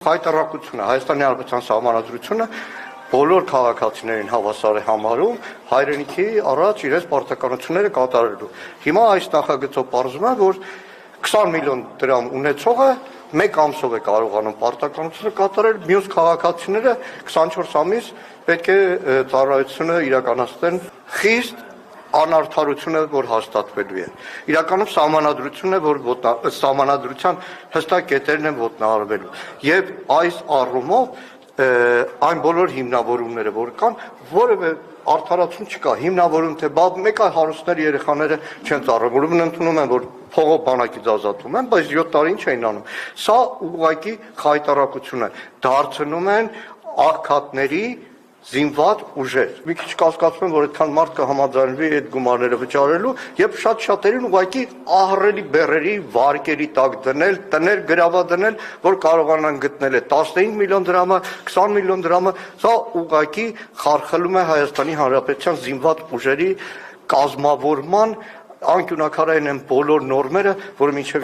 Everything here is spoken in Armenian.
Հայտարարությունը Հայաստանի Հանրապետության Սահմանադրությունը բոլոր քաղաքացիներին հավասար է համարում հայրենիքի առաջ իրենց պարտականությունները կատարելու։ Հիմա այս նախագծով պարզվում է, որ 20 միլիոն դրամ ունեցողը մեկ ամսով է կարողանում պարտականությունը կատարել, մյուս քաղաքացիները 24 ամիս պետք է ծառայությունը իրականացնեն խիստ անարդարությունը, որ հաստատվելու է։ Իրականում սահմանադրությունն է, որ սահմանադրության հստակ կետերն են ոտնահարվելու։ Եվ այս առումով այն բոլոր հիմնավորումները, որ կան, որևէ արդարացում չկա, հիմնավորում թե մեկը հարուստներ երեխաները չեն ծառայում, ուրեմն ընդունում են, որ փողով բանակից ազատվում են, բայց 7 տարի ինչ էին անում։ Սա ուղղակի խայտարակություն է, դարձնում են աղքատների զինված ուժեր։ Մի քիչ կասկածում եմ, որ այդքան մարդ կհամաձայնվի այդ գումարները վճարելու եւ շատ-շատերին ուղղակի ահռելի բեռերի, վարկերի տակ դնել, տներ գրավադնել, որ կարողանան գտնել է 15 միլիոն դրամը, 20 միլիոն դրամը, սա ուղղակի խարխլում է Հայաստանի Հանրապետության զինված ուժերի կազմավորման անկյունաքարային են բոլոր նորմերը, որը մինչև